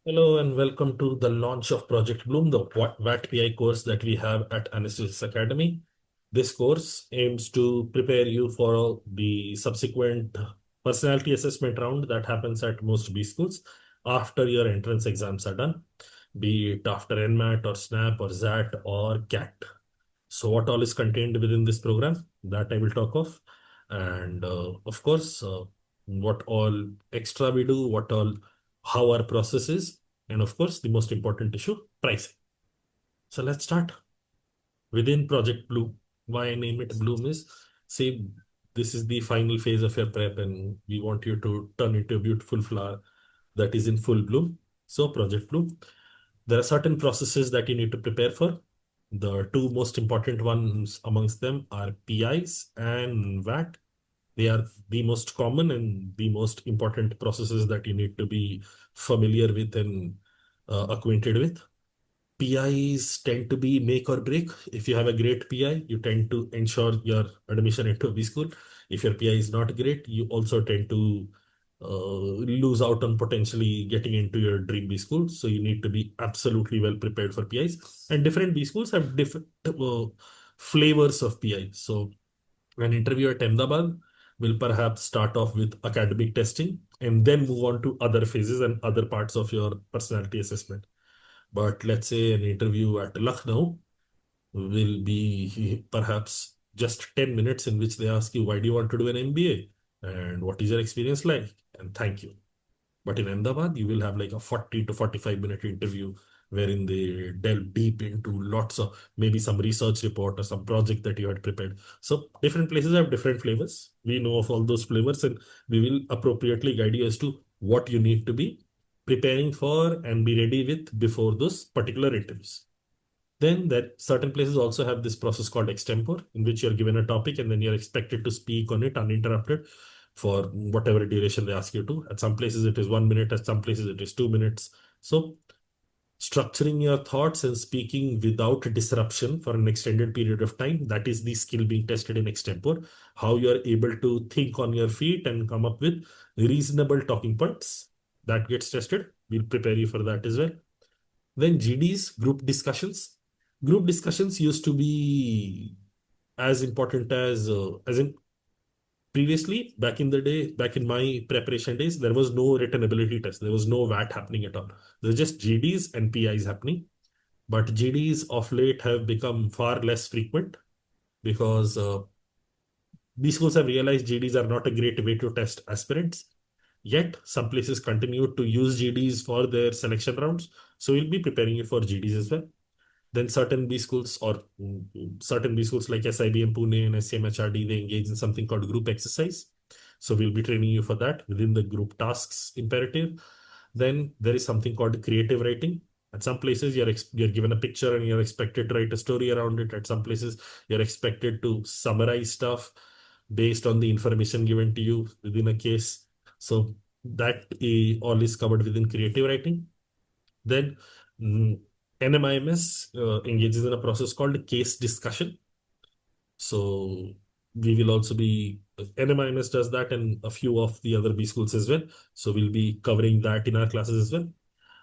Hello and welcome to the launch of Project Bloom, the WAT PI course that we have at Anastasis Academy. This course aims to prepare you for the subsequent personality assessment round that happens at most B schools after your entrance exams are done, be it after NMAT or SNAP or ZAT or CAT. So what all is contained within this program that I will talk of. And of course, what all extra we do, how our process is, and of course, the most important issue, pricing. So let's start within Project Bloom. Why I name it Bloom is, say, this is the final phase of your prep and we want you to turn into a beautiful flower that is in full bloom. So Project Bloom. There are certain processes that you need to prepare for. The two most important ones amongst them are PIs and VAT. They are the most common and the most important processes that you need to be familiar with and acquainted with. PIs tend to be make or break. If you have a great PI, you tend to ensure your admission into a B school. If your PI is not great, you also tend to lose out on potentially getting into your dream B school. So you need to be absolutely well prepared for PIs. And different B schools have different flavors of PI. So an interview at Ahmedabad will perhaps start off with academic testing and then move on to other phases and other parts of your personality assessment. But let's say an interview at Lucknow will be perhaps just 10 minutes in which they ask you, why do you want to do an MBA? And what is your experience like? And thank you. But in Ahmedabad, you will have like a 40 to 45-minute interview wherein they delve deep into lots of maybe some research report or some project that you had prepared. So different places have different flavors. We know of all those flavors and we will appropriately guide you as to what you need to be preparing for and be ready with before those particular interviews. Then that certain places also have this process called extempore, in which you're given a topic and then you're expected to speak on it uninterrupted for whatever duration they ask you to. At some places it is 1 minute, at some places it is 2 minutes. So structuring your thoughts and speaking without disruption for an extended period of time, that is the skill being tested in extempore. How you are able to think on your feet and come up with reasonable talking points, that gets tested. We'll prepare you for that as well. Then GDs, group discussions. Group discussions used to be as important as in previously, back in the day, back in my preparation days, there was no written ability test. There was no VAT happening at all. There's just GDs and PIs happening. But GDs of late have become far less frequent because these schools have realized GDs are not a great way to test aspirants. Yet, some places continue to use GDs for their selection rounds. So we'll be preparing you for GDs as well. Then certain B schools or certain B schools like SIBM Pune and SCMHRD, they engage in something called group exercise. So we'll be training you for that within the group tasks imperative. Then there is something called creative writing. At some places, you're given a picture and you're expected to write a story around it. At some places, you're expected to summarize stuff based on the information given to you within a case. So that all is covered within creative writing. Then NMIMS engages in a process called case discussion. So we will also be, NMIMS does that and a few of the other B schools as well. So we'll be covering that in our classes as well.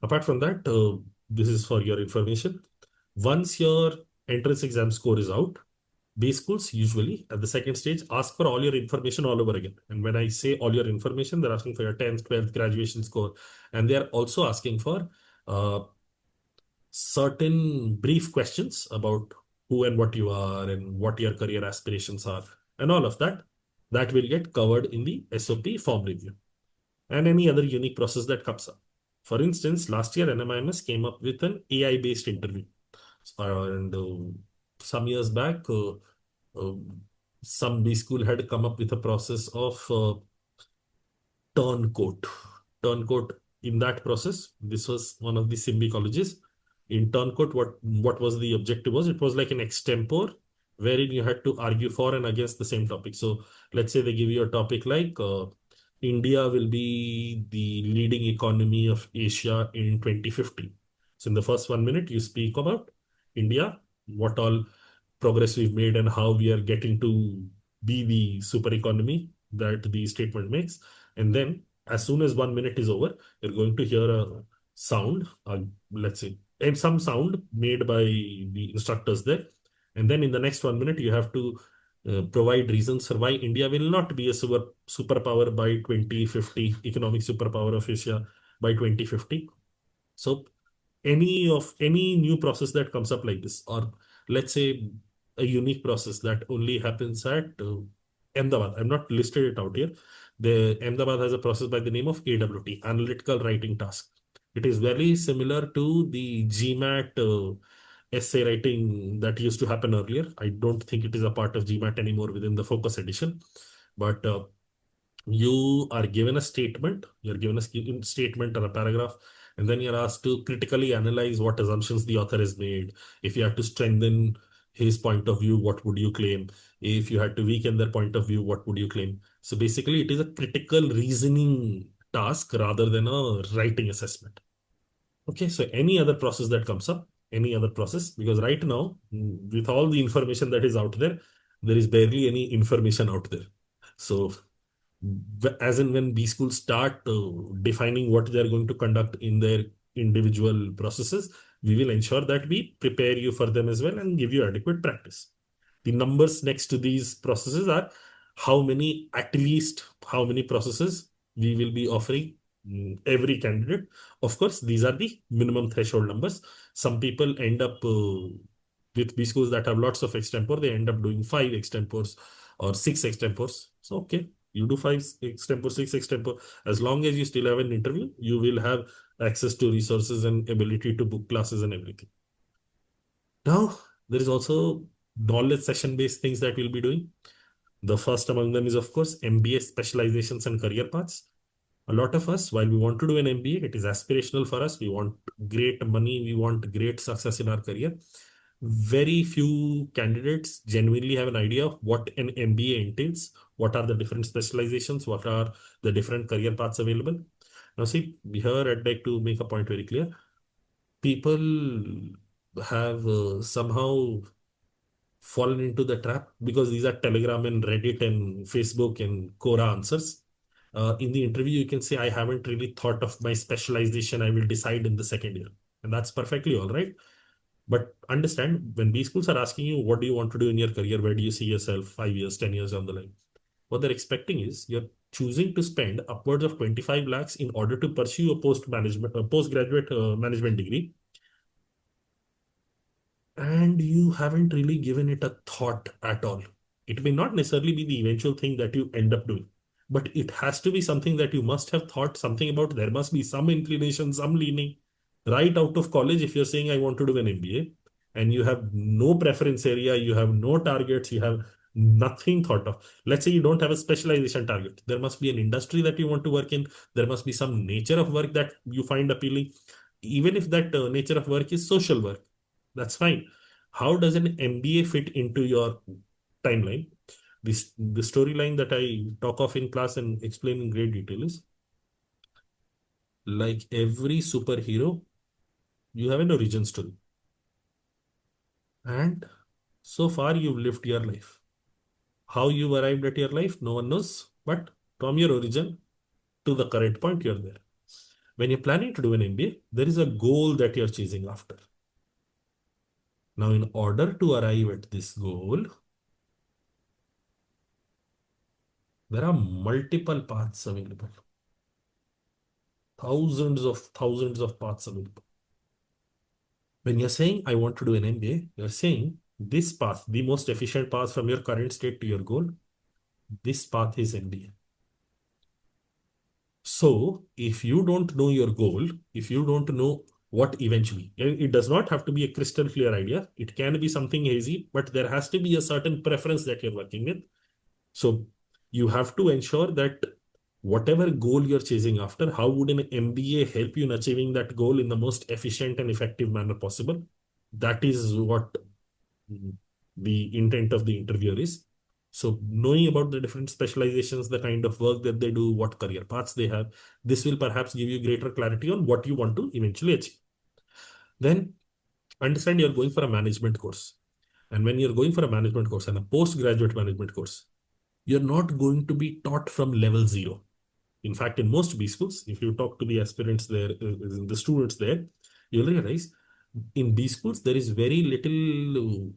Apart from that, this is for your information. Once your entrance exam score is out, B schools usually at the second stage ask for all your information all over again. And when I say all your information, they're asking for your 10th, 12th graduation score. And they're also asking for uh, certain brief questions about who and what you are and what your career aspirations are and all of that. That will get covered in the SOP form review and any other unique process that comes up. For instance, last year NMIMS came up with an AI-based interview. And some years back, uh, some B school had come up with a process of turncoat. Turncoat in that process, this was one of the Simbi colleges. In turncoat, what was the objective was? It was like an extempore wherein you had to argue for and against the same topic. So let's say they give you a topic like India will be the leading economy of Asia in 2050. So in the first 1 minute, you speak about India, what all progress we've made and how we are getting to be the super economy that the statement makes. And then as soon as 1 minute is over, you're going to hear a sound, let's say, and some sound made by the instructors there. And then in the next 1 minute, you have to provide reasons for why India will not be a superpower by 2050, economic superpower of Asia by 2050. So any new process that comes up like this, or let's say a unique process that only happens at Ahmedabad. I'm not listed it out here. The Ahmedabad has a process by the name of AWT, analytical writing task. It is very similar to the GMAT essay writing that used to happen earlier. I don't think it is a part of GMAT anymore within the focus edition, but you are given a statement, you're given a statement or a paragraph, and then you're asked to critically analyze what assumptions the author has made. If you had to strengthen his point of view, what would you claim? If you had to weaken their point of view, what would you claim? So basically, it is a critical reasoning task rather than a writing assessment. Okay, so any other process that comes up, any other process, because right now, with all the information that is out there is barely any information out there. So as in when B schools start defining what they're going to conduct in their individual processes, we will ensure that we prepare you for them as well and give you adequate practice. The numbers next to these processes are how many, at least how many processes we will be offering every candidate. Of course, these are the minimum threshold numbers. Some people end up with B schools that have lots of extempore, they end up doing 5 extempores or 6 extempores. So, okay, you do 5 extempore, 6 extempore. As long as you still have an interview, you will have access to resources and ability to book classes and everything. Now, there is also knowledge session-based things that we'll be doing. The first among them is, of course, MBA specializations and career paths. A lot of us, while we want to do an MBA, it is aspirational for us. We want great money. We want great success in our career. Very few candidates genuinely have an idea of what an MBA entails. What are the different specializations? What are the different career paths available? Now, see, here I'd like to make a point very clear. People have somehow fallen into the trap because these are Telegram and Reddit and Facebook and Quora answers. In the interview, you can say, I haven't really thought of my specialization. I will decide in the second year. And that's perfectly all right. But understand, when B schools are asking you, what do you want to do in your career? Where do you see yourself 5 years, 10 years down the line? What they're expecting is you're choosing to spend upwards of 25 lakhs in order to pursue a postgraduate management degree, and you haven't really given it a thought at all. It may not necessarily be the eventual thing that you end up doing, but it has to be something that you must have thought something about. There must be some inclination, some leaning. Right out of college, if you're saying, I want to do an MBA, and you have no preference area, you have no targets, you have nothing thought of. Let's say you don't have a specialization target. There must be an industry that you want to work in. There must be some nature of work that you find appealing. Even if that nature of work is social work, that's fine. How does an MBA fit into your timeline? The storyline that I talk of in class and explain in great detail is, like every superhero, you have an origin story. And so far, you've lived your life. How you arrived at your life, no one knows. But from your origin to the current point, you're there. When you're planning to do an MBA, there is a goal that you're chasing after. Now, in order to arrive at this goal, there are multiple paths available. Thousands of paths available. When you're saying, I want to do an MBA, you're saying this path, the most efficient path from your current state to your goal, this path is MBA. So if you don't know your goal, if you don't know what eventually, it does not have to be a crystal clear idea. It can be something hazy, but there has to be a certain preference that you're working with. So you have to ensure that whatever goal you're chasing after, how would an MBA help you in achieving that goal in the most efficient and effective manner possible? That is what the intent of the interviewer is. So knowing about the different specializations, the kind of work that they do, what career paths they have, this will perhaps give you greater clarity on what you want to eventually achieve. Then understand you're going for a management course. And when you're going for a management course and a postgraduate management course, you're not going to be taught from level zero. In fact, in most B schools, if you talk to the aspirants there, the students there, you'll realize in B schools, there is very little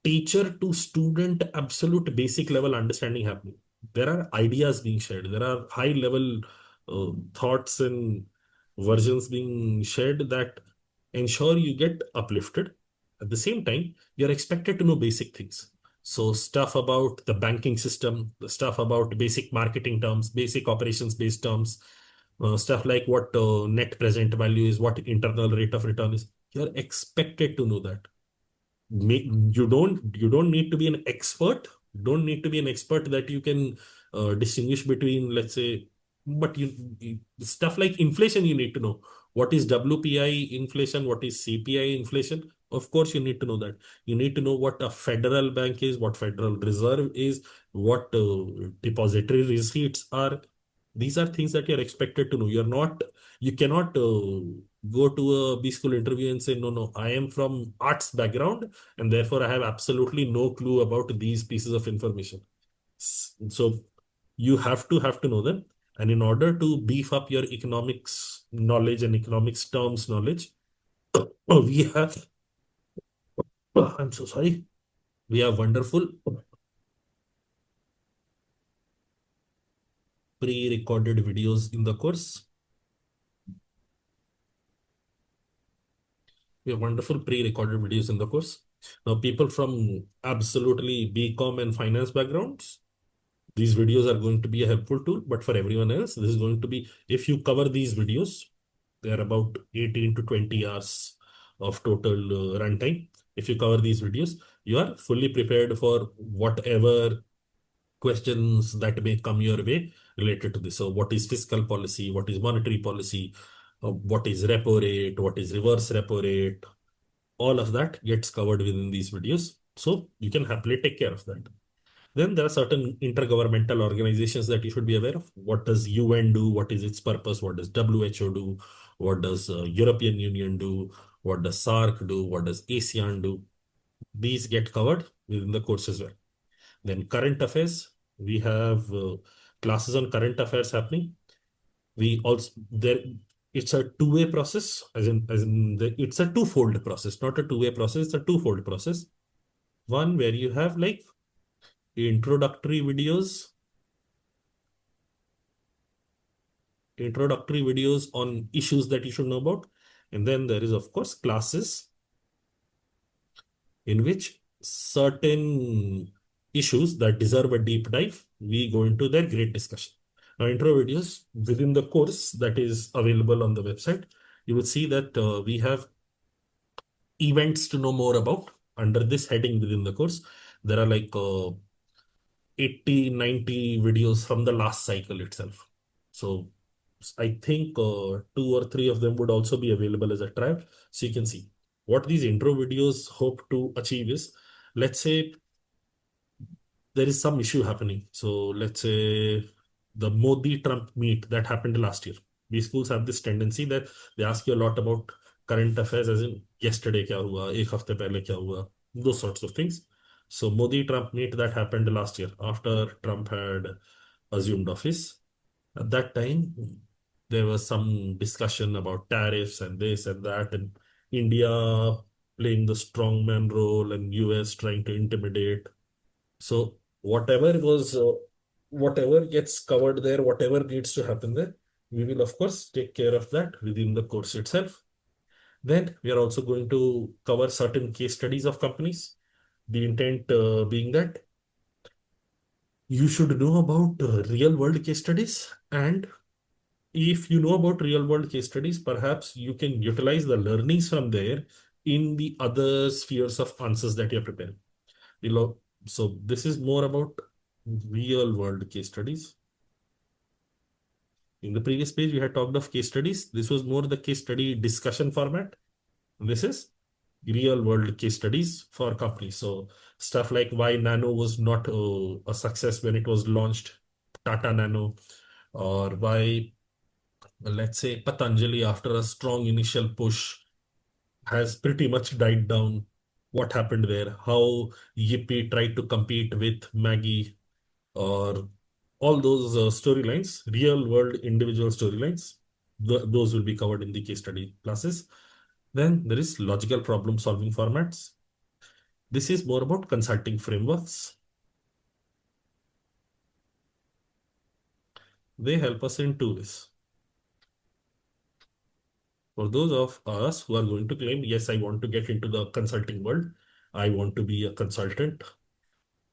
teacher to student absolute basic level understanding happening. There are ideas being shared. There are high level thoughts and versions being shared that ensure you get uplifted. At the same time, you're expected to know basic things. So stuff about the banking system, the stuff about basic marketing terms, basic operations based terms, stuff like what net present value is, what internal rate of return is. You're expected to know that. You don't need to be an expert. Don't need to be an expert that you can distinguish between, let's say, but stuff like inflation, you need to know what is WPI inflation, what is CPI inflation. Of course, you need to know that. You need to know what a federal bank is, what Federal Reserve is, what depository receipts are. These are things that you're expected to know. You cannot go to a B school interview and say, no, no, I am from arts background and therefore I have absolutely no clue about these pieces of information. So you have to know them. And in order to beef up your economics knowledge and economics terms knowledge, we have, I'm so sorry, we have wonderful pre-recorded videos in the course. We have wonderful pre-recorded videos in the course. Now, people from absolutely BCom and finance backgrounds, these videos are going to be a helpful tool. But for everyone else, this is going to be, if you cover these videos, they are about 18 to 20 hours of total runtime. If you cover these videos, you are fully prepared for whatever questions that may come your way related to this. So what is fiscal policy? What is monetary policy? What is repo rate? What is reverse repo rate? All of that gets covered within these videos. So you can happily take care of that. Then there are certain intergovernmental organizations that you should be aware of. What does UN do? What is its purpose? What does WHO do? What does European Union do? What does SARC do? What does ASEAN do? These get covered within the course as well. Then current affairs, we have classes on current affairs happening. We also there it's a two-way process, it's a twofold process, not a two-way process, it's a twofold process. One where you have like introductory videos on issues that you should know about. And then there is, of course, classes in which certain issues that deserve a deep dive, we go into their great discussion. Now, intro videos within the course that is available on the website, you will see that we have events to know more about under this heading within the course. There are like 80, 90 videos from the last cycle itself. So I think two or three of them would also be available as a trial. So you can see what these intro videos hope to achieve is, let's say there is some issue happening. So let's say the Modi-Trump meet that happened last year. These schools have this tendency that they ask you a lot about current affairs, as in yesterday kya hua, ek hafte pehle kya hua, those sorts of things. So Modi-Trump meet that happened last year after Trump had assumed office. At that time, there was some discussion about tariffs and this and that, and India playing the strongman role and US trying to intimidate. So whatever gets covered there, whatever needs to happen there, we will of course take care of that within the course itself. Then we are also going to cover certain case studies of companies. The intent being that you should know about real world case studies. And if you know about real world case studies, perhaps you can utilize the learnings from there in the other spheres of answers that you're preparing. So this is more about real world case studies. In the previous page, we had talked of case studies. This was more the case study discussion format. This is real world case studies for companies. So stuff like why Nano was not a success when it was launched, Tata Nano, or why, let's say, Patanjali, after a strong initial push, has pretty much died down. What happened there? How Yippee tried to compete with Maggie, or all those storylines, real world individual storylines, those will be covered in the case study classes. Then there is logical problem solving formats. This is more about consulting frameworks. They help us in two ways. For those of us who are going to claim, yes, I want to get into the consulting world, I want to be a consultant.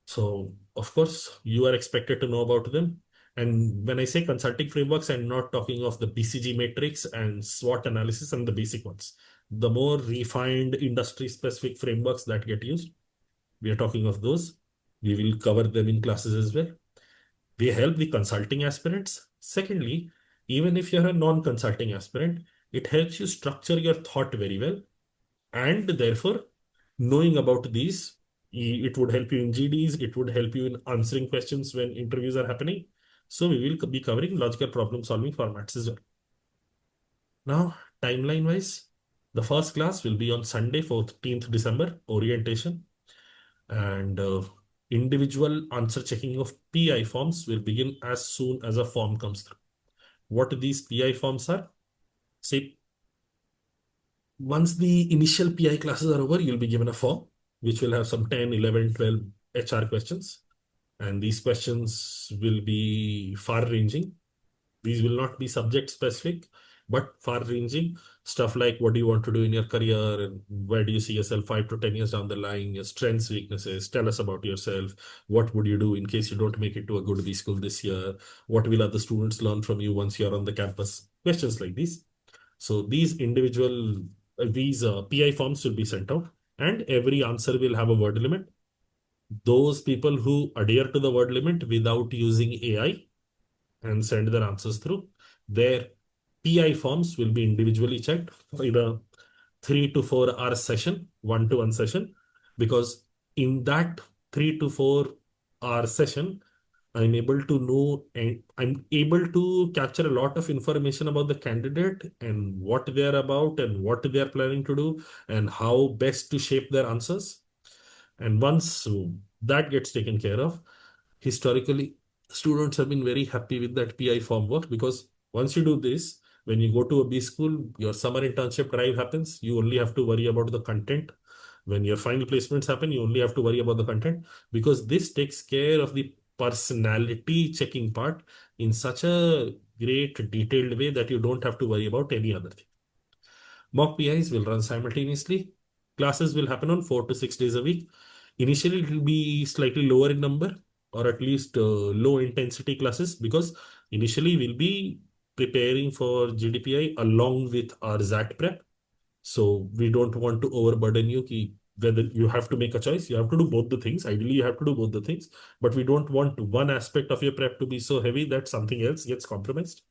So, of course, you are expected to know about them. And when I say consulting frameworks, I'm not talking of the BCG matrix and SWOT analysis and the basic ones. The more refined industry specific frameworks that get used, we are talking of those. We will cover them in classes as well. They help the consulting aspirants. Secondly, even if you're a non-consulting aspirant, it helps you structure your thought very well. And therefore, knowing about these, it would help you in GDs, it would help you in answering questions when interviews are happening. So we will be covering logical problem solving formats as well. Now, timeline wise, the first class will be on Sunday, 14th December, orientation, and individual answer checking of PI forms will begin as soon as a form comes through. What these PI forms are? Say, once the initial PI classes are over, you'll be given a form which will have some 10, 11, 12 HR questions. And these questions will be far ranging. These will not be subject specific, but far ranging. Stuff like what do you want to do in your career and where do you see yourself 5 to 10 years down the line, your strengths, weaknesses, tell us about yourself. What would you do in case you don't make it to a good B school this year? What will other students learn from you once you're on the campus? Questions like these. So these PI forms will be sent out, and every answer will have a word limit. Those people who adhere to the word limit without using AI and send their answers through, their PI forms will be individually checked in a 3 to 4 hour session, 1-to-1 session, because in that 3 to 4 hour session, I'm able to know and I'm able to capture a lot of information about the candidate and what they are about and what they are planning to do and how best to shape their answers. And once that gets taken care of, historically, students have been very happy with that PI form work because once you do this, when you go to a B school, your summer internship drive happens. You only have to worry about the content. When your final placements happen, you only have to worry about the content because this takes care of the personality checking part in such a great detailed way that you don't have to worry about any other thing. Mock PIs will run simultaneously. Classes will happen on 4 to 6 days a week. Initially, it will be slightly lower in number or at least low intensity classes because initially we'll be preparing for GDPI along with our ZAT prep. So we don't want to overburden you. Whether you have to make a choice, you have to do both the things. Ideally, you have to do both the things, but we don't want one aspect of your prep to be so heavy that something else gets compromised.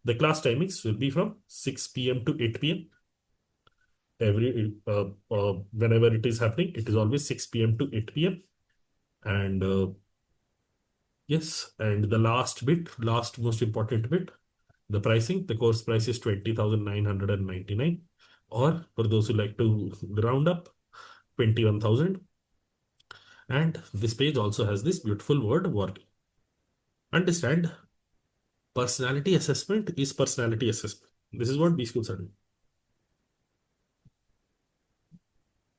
The class timings will be from 6 p.m. to 8 p.m. Whenever it is happening, it is always 6 p.m. to 8 p.m. And yes, and the last most important bit, the pricing. The course price is 20,999, or for those who like to round up, 21,000. And this page also has this beautiful word warning. Understand, personality assessment is personality assessment. This is what B schools are doing.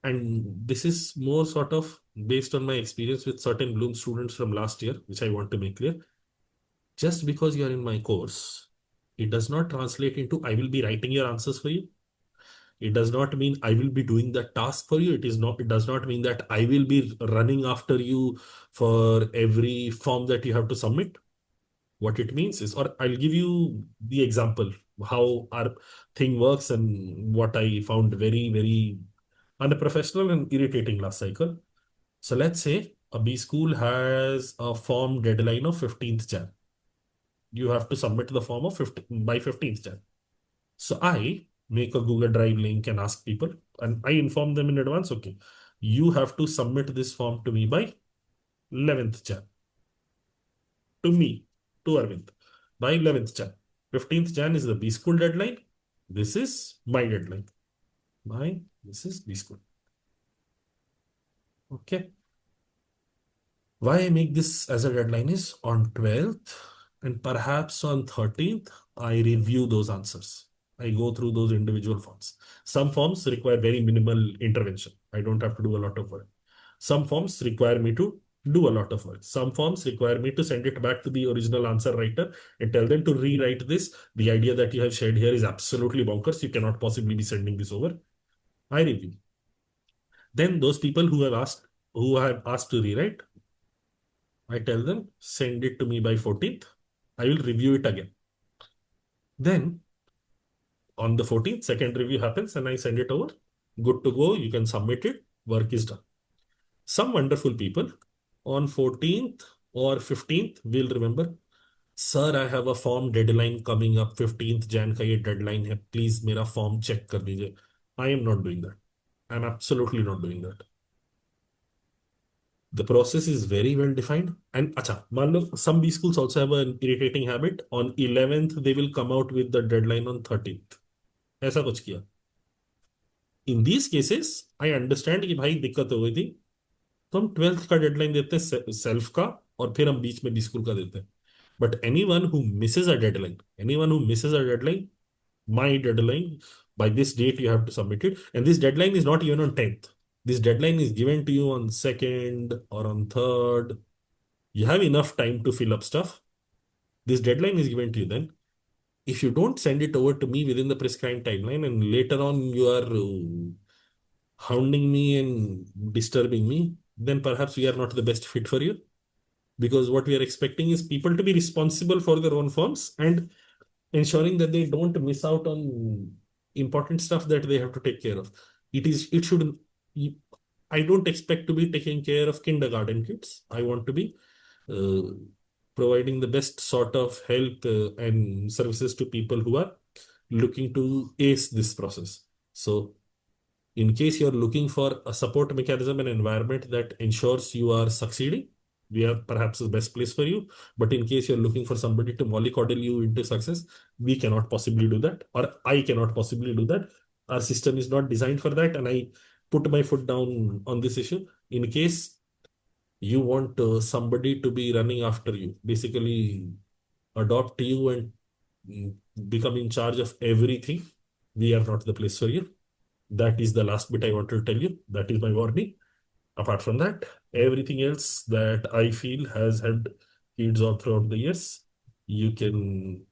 And this is more sort of based on my experience with certain Bloom students from last year, which I want to make clear. Just because you are in my course, it does not translate into I will be writing your answers for you. It does not mean I will be doing the task for you. It does not mean that I will be running after you for every form that you have to submit. What it means is, or I'll give you the example how our thing works and what I found very, very unprofessional and irritating last cycle. So let's say a B school has a form deadline of 15th Jan. You have to submit the form of 15, by 15th Jan. So I make a Google Drive link and ask people, and I inform them in advance, okay, you have to submit this form to me by 11th Jan. To me, to Arvind, by 11th Jan. 15th Jan is the B school deadline. This is my deadline. This is B school. Okay. Why I make this as a deadline is on 12th and perhaps on 13th, I review those answers. I go through those individual forms. Some forms require very minimal intervention. I don't have to do a lot of work. Some forms require me to do a lot of work. Some forms require me to send it back to the original answer writer and tell them to rewrite this. The idea that you have shared here is absolutely bonkers. You cannot possibly be sending this over. I review. Then those people who have asked to rewrite, I tell them, send it to me by 14th. I will review it again. Then on the 14th, second review happens and I send it over. Good to go. You can submit it. Work is done. Some wonderful people on 14th or 15th will remember, sir, I have a form deadline coming up 15th Jan का ये deadline है. Please मेरा form check कर दीजिए. I am not doing that. I'm absolutely not doing that. The process is very well defined. And acha, मान लो, some B schools also have an irritating habit. On 11th, they will come out with the deadline on 13th. ऐसा कुछ किया. In these cases, I understand कि भाई दिक्कत हो गई थी. तो हम 12th का डेडलाइन देते हैं सेल्फ का और फिर हम बीच में बी स्कूल का देते हैं. But anyone who misses a deadline, my deadline, by this date you have to submit it. And this deadline is not even on 10th. This deadline is given to you on 2nd or on 3rd. You have enough time to fill up stuff. This deadline is given to you then. If you don't send it over to me within the prescribed timeline and later on you are hounding me and disturbing me, then perhaps we are not the best fit for you. Because what we are expecting is people to be responsible for their own forms and ensuring that they don't miss out on important stuff that they have to take care of. It should, I don't expect to be taking care of kindergarten kids. I want to be uh, providing the best sort of help and services to people who are looking to ace this process. So in case you're looking for a support mechanism and environment that ensures you are succeeding, we are perhaps the best place for you. But in case you're looking for somebody to mollycoddle you into success, we cannot possibly do that, or I cannot possibly do that. Our system is not designed for that, and I put my foot down on this issue. In case you want somebody to be running after you, basically adopt you and mm, become in charge of everything, we are not the place for you. That is the last bit I want to tell you. That is my warning. Apart from that, everything else that I feel has helped kids all throughout the years, you can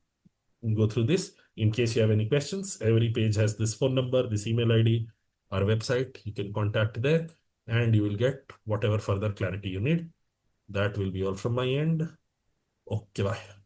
go through this. In case you have any questions, every page has this phone number, this email ID, our website. You can contact there and you will get whatever further clarity you need. That will be all from my end. Okay, bye.